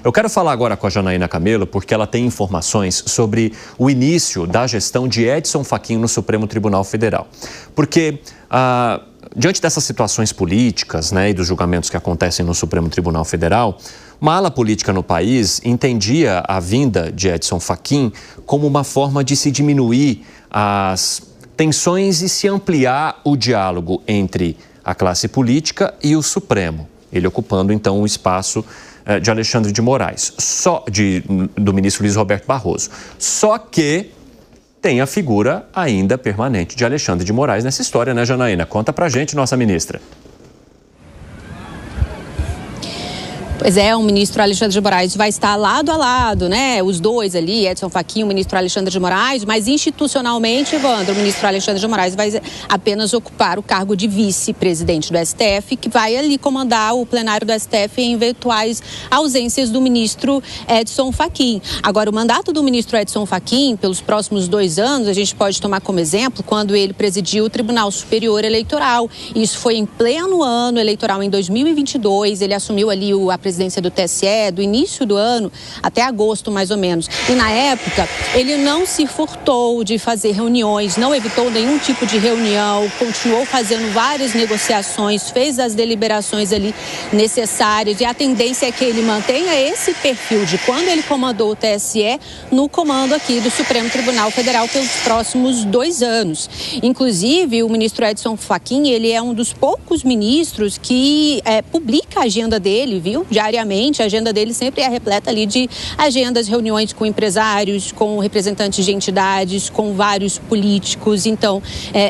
Eu quero falar agora com a Janaína Camelo, porque ela tem informações sobre o início da gestão de Edson Fachin no Supremo Tribunal Federal. Porque, diante dessas situações políticas, né, e dos julgamentos que acontecem no Supremo Tribunal Federal, uma ala política no país entendia a vinda de Edson Fachin como uma forma de se diminuir as tensões e se ampliar o diálogo entre a classe política e o Supremo. Ele ocupando, então, o espaço de Alexandre de Moraes, do ministro Luiz Roberto Barroso. Só que tem a figura ainda permanente de Alexandre de Moraes nessa história, né, Janaína? Conta pra gente, nossa ministra. Pois é, o ministro Alexandre de Moraes vai estar lado a lado, né? Os dois ali, Edson Fachin, o ministro Alexandre de Moraes, mas institucionalmente, Evandro, o ministro Alexandre de Moraes vai apenas ocupar o cargo de vice-presidente do STF, que vai ali comandar o plenário do STF em eventuais ausências do ministro Edson Fachin. Agora, o mandato do ministro Edson Fachin, pelos próximos 2 anos, a gente pode tomar como exemplo quando ele presidiu o Tribunal Superior Eleitoral. Isso foi em pleno ano eleitoral, em 2022, ele assumiu ali a presidência do TSE, do início do ano até agosto, mais ou menos. E na época, ele não se furtou de fazer reuniões, não evitou nenhum tipo de reunião, continuou fazendo várias negociações, fez as deliberações ali necessárias, e a tendência é que ele mantenha esse perfil de quando ele comandou o TSE no comando aqui do Supremo Tribunal Federal pelos próximos 2 anos. Inclusive, o ministro Edson Fachin, ele é um dos poucos ministros que publica a agenda dele, viu? Diariamente, a agenda dele sempre é repleta ali de agendas, reuniões com empresários, com representantes de entidades, com vários políticos. Então,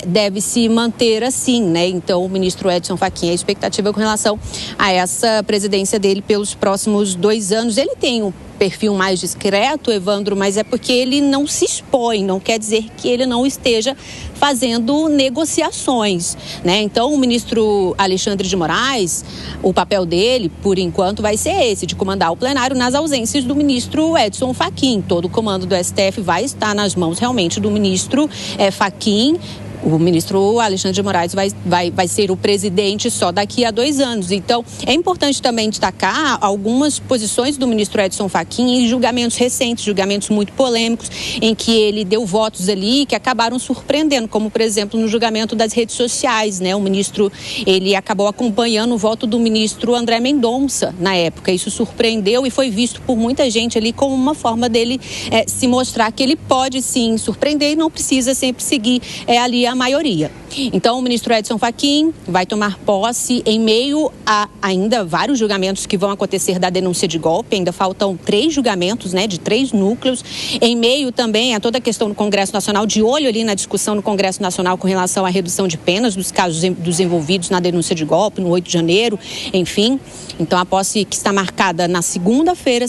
deve se manter assim, né? Então, o ministro Edson Fachin, a expectativa com relação a essa presidência dele pelos próximos 2 anos. Ele tem um perfil mais discreto, Evandro, mas é porque ele não se expõe, não quer dizer que ele não esteja fazendo negociações, né? Então, o ministro Alexandre de Moraes, o papel dele, por enquanto, vai ser esse, de comandar o plenário nas ausências do ministro Edson Fachin. Todo o comando do STF vai estar nas mãos, realmente, do ministro Fachin. O ministro Alexandre de Moraes vai ser o presidente só daqui a 2 anos. Então, é importante também destacar algumas posições do ministro Edson Fachin em julgamentos recentes, julgamentos muito polêmicos, em que ele deu votos ali que acabaram surpreendendo, como, por exemplo, no julgamento das redes sociais, né? O ministro, ele acabou acompanhando o voto do ministro André Mendonça na época. Isso surpreendeu e foi visto por muita gente ali como uma forma dele se mostrar que ele pode, sim, surpreender e não precisa sempre seguir ali a maioria. Então, o ministro Edson Fachin vai tomar posse em meio a ainda vários julgamentos que vão acontecer da denúncia de golpe. Ainda faltam 3 julgamentos, né, de 3 núcleos. Em meio também a toda a questão do Congresso Nacional, de olho ali na discussão no Congresso Nacional com relação à redução de penas dos casos dos envolvidos na denúncia de golpe, no 8 de janeiro, enfim. Então, a posse que está marcada na segunda-feira,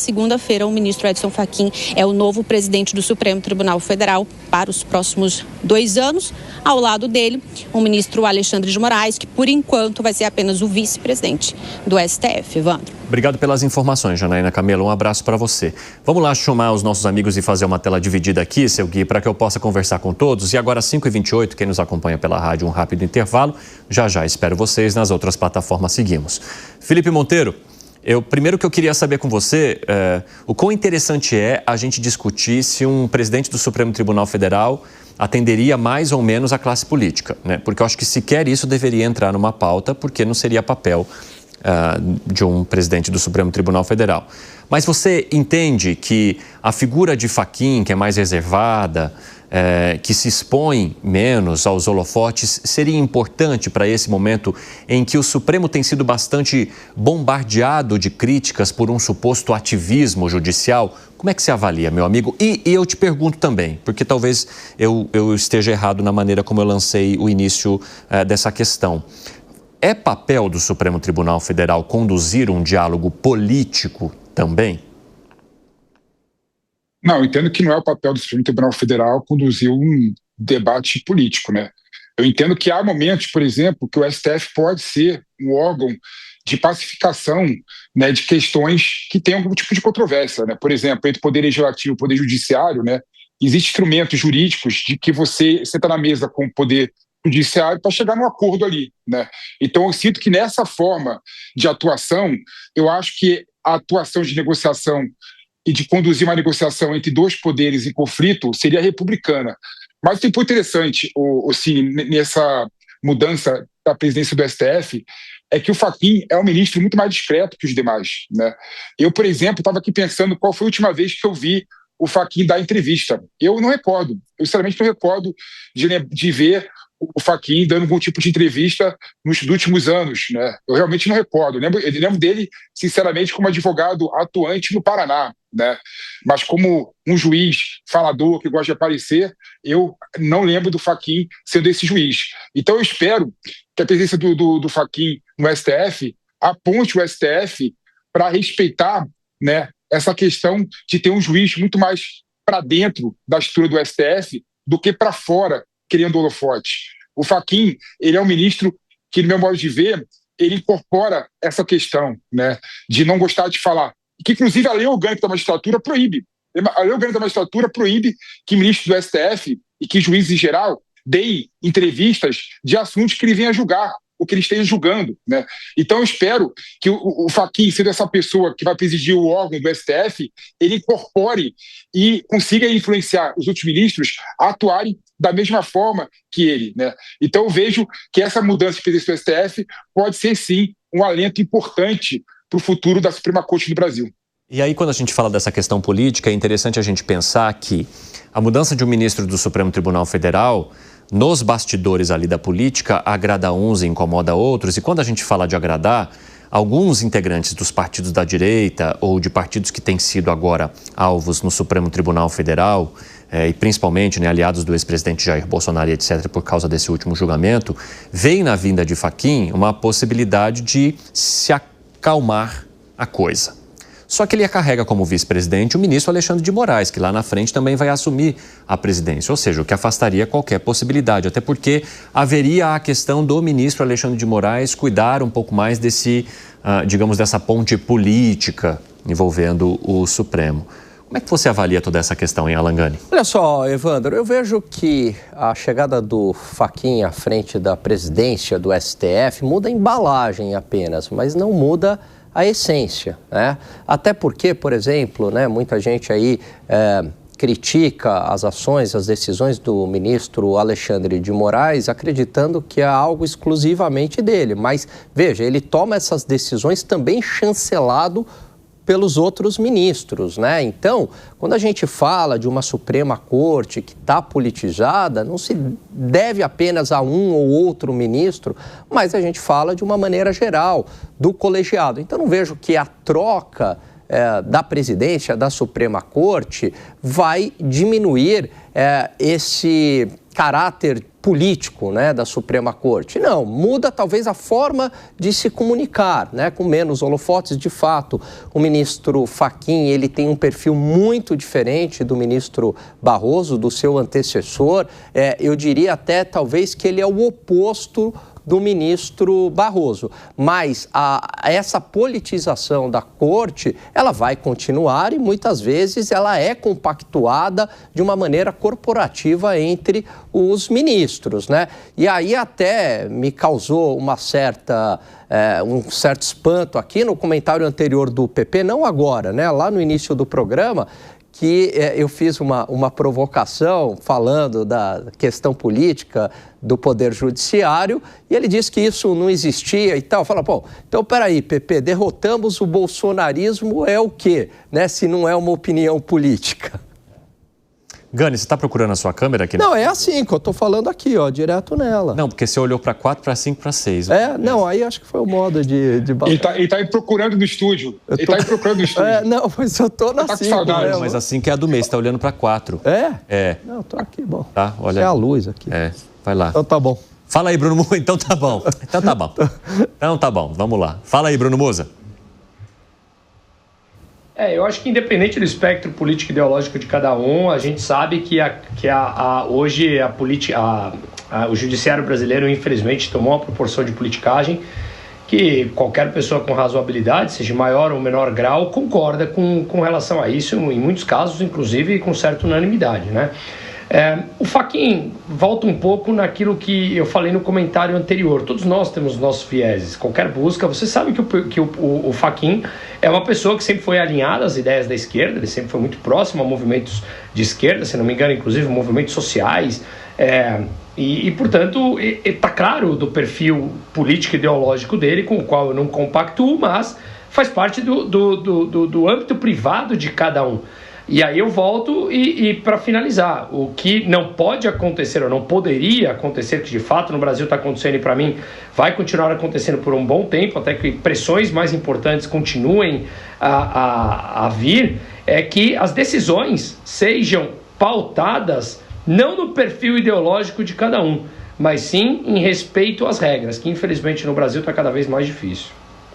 o ministro Edson Fachin é o novo presidente do Supremo Tribunal Federal para os próximos 2 anos. Ao lado dele, o ministro Alexandre de Moraes, que por enquanto vai ser apenas o vice-presidente do STF. Evandro. Obrigado pelas informações, Janaína Camelo. Um abraço para você. Vamos lá chamar os nossos amigos e fazer uma tela dividida aqui, seu Gui, para que eu possa conversar com todos. E agora, 5h28, quem nos acompanha pela rádio, um rápido intervalo. Já espero vocês nas outras plataformas. Seguimos. Felipe Monteiro, primeiro que eu queria saber com você, o quão interessante é a gente discutir se um presidente do Supremo Tribunal Federal atenderia mais ou menos a classe política, né? Porque eu acho que sequer isso deveria entrar numa pauta, porque não seria papel de um presidente do Supremo Tribunal Federal. Mas você entende que a figura de Fachin, que é mais reservada, que se expõe menos aos holofotes, seria importante para esse momento em que o Supremo tem sido bastante bombardeado de críticas por um suposto ativismo judicial? Como é que você avalia, meu amigo? E eu te pergunto também, porque talvez eu esteja errado na maneira como eu lancei o início dessa questão. É papel do Supremo Tribunal Federal conduzir um diálogo político também? Não, eu entendo que não é o papel do Supremo Tribunal Federal conduzir um debate político, né? Eu entendo que há momentos, por exemplo, que o STF pode ser um órgão de pacificação, né, de questões que têm algum tipo de controvérsia, né? Por exemplo, entre o Poder Legislativo e o Poder Judiciário, né, existem instrumentos jurídicos de que você senta na mesa com o Poder judiciário para chegar num acordo ali, né? Então eu sinto que nessa forma de atuação, eu acho que a atuação de negociação e de conduzir uma negociação entre dois poderes em conflito seria republicana. Mas tem um ponto interessante, Cine, nessa mudança da presidência do STF, é que o Fachin é um ministro muito mais discreto que os demais, né? Eu, por exemplo, estava aqui pensando qual foi a última vez que eu vi o Fachin dar entrevista. Eu não recordo, eu sinceramente não recordo de ver o Fachin dando algum tipo de entrevista nos últimos anos, né? Eu realmente não recordo. Eu lembro dele, sinceramente, como advogado atuante no Paraná, né? Mas como um juiz falador que gosta de aparecer, eu não lembro do Fachin sendo esse juiz. Então eu espero que a presença do Fachin no STF aponte o STF para respeitar, né, essa questão de ter um juiz muito mais para dentro da estrutura do STF do que para fora, criando holofote. O Fachin, ele é um ministro que, no meu modo de ver, ele incorpora essa questão, né, de não gostar de falar, que inclusive a lei orgânica da magistratura proíbe. A lei orgânica da magistratura proíbe que ministros do STF e que juízes em geral deem entrevistas de assuntos que ele venha julgar, o que ele esteja julgando, né? Então eu espero que o Fachin, sendo essa pessoa que vai presidir o órgão do STF, ele incorpore e consiga influenciar os outros ministros a atuarem da mesma forma que ele, né? Então eu vejo que essa mudança de presidência do STF pode ser, sim, um alento importante para o futuro da Suprema Corte do Brasil. E aí, quando a gente fala dessa questão política, é interessante a gente pensar que a mudança de um ministro do Supremo Tribunal Federal, nos bastidores ali da política, agrada uns e incomoda outros. E quando a gente fala de agradar, alguns integrantes dos partidos da direita ou de partidos que têm sido agora alvos no Supremo Tribunal Federal, e principalmente, né, aliados do ex-presidente Jair Bolsonaro, etc., por causa desse último julgamento, veem na vinda de Fachin uma possibilidade de se acalmar a coisa. Só que ele carrega como vice-presidente o ministro Alexandre de Moraes, que lá na frente também vai assumir a presidência, ou seja, o que afastaria qualquer possibilidade, até porque haveria a questão do ministro Alexandre de Moraes cuidar um pouco mais digamos, dessa ponte política envolvendo o Supremo. Como é que você avalia toda essa questão, hein, Alan Gani? Olha só, Evandro, eu vejo que a chegada do Fachin à frente da presidência do STF muda a embalagem apenas, mas não muda a essência, né? Até porque, por exemplo, né, muita gente aí critica as ações, as decisões do ministro Alexandre de Moraes, acreditando que é algo exclusivamente dele. Mas, veja, ele toma essas decisões também chancelado pelos outros ministros, né? Então, quando a gente fala de uma Suprema Corte que está politizada, não se deve apenas a um ou outro ministro, mas a gente fala de uma maneira geral, do colegiado. Então, não vejo que a troca da presidência da Suprema Corte vai diminuir esse caráter político, né, da Suprema Corte. Não, muda talvez a forma de se comunicar, né, com menos holofotes. De fato, o ministro Fachin, ele tem um perfil muito diferente do ministro Barroso, do seu antecessor. Eu diria até talvez que ele é o oposto do ministro Barroso, mas essa politização da corte, ela vai continuar e muitas vezes ela é compactuada de uma maneira corporativa entre os ministros, né? E aí até me causou um certo espanto aqui no comentário anterior do PP, não agora, né? Lá no início do programa, que eu fiz uma provocação falando da questão política do Poder Judiciário e ele disse que isso não existia e tal. Fala, pô, então peraí, PP, derrotamos o bolsonarismo é o quê? Né, se não é uma opinião política. Gani, você está procurando a sua câmera aqui? Não, é assim que eu estou falando aqui, ó, direto nela. Não, porque você olhou para 4, para 5, para 6. Não, aí acho que foi o modo de... Ele tá aí procurando no estúdio. Ele tá aí procurando no estúdio. Não, mas eu tô na 5. Tá com saudade. Não, mas a 5 é a do mês, você está olhando para 4. É? Não, eu tô aqui, bom. Tá, olha. É a luz aqui. Vai lá. Então tá bom. Fala aí, Bruno Musa. Então tá bom. Então tá bom, vamos lá. Fala aí, Bruno Musa. Eu acho que independente do espectro político e ideológico de cada um, a gente sabe que hoje o judiciário brasileiro, infelizmente, tomou uma proporção de politicagem que qualquer pessoa com razoabilidade, seja maior ou menor grau, concorda com relação a isso, em muitos casos, inclusive, com certa unanimidade, né? O Fachin volta um pouco naquilo que eu falei no comentário anterior. Todos nós temos nossos vieses. Qualquer busca, você sabe que o Fachin é uma pessoa que sempre foi alinhada às ideias da esquerda, ele sempre foi muito próximo a movimentos de esquerda, se não me engano, inclusive movimentos sociais. Portanto, está claro do perfil político e ideológico dele, com o qual eu não compactuo, mas faz parte do âmbito privado de cada um. E aí eu volto e para finalizar, o que não pode acontecer ou não poderia acontecer, que de fato no Brasil está acontecendo e para mim vai continuar acontecendo por um bom tempo, até que pressões mais importantes continuem a vir, é que as decisões sejam pautadas não no perfil ideológico de cada um, mas sim em respeito às regras, que infelizmente no Brasil está cada vez mais difícil.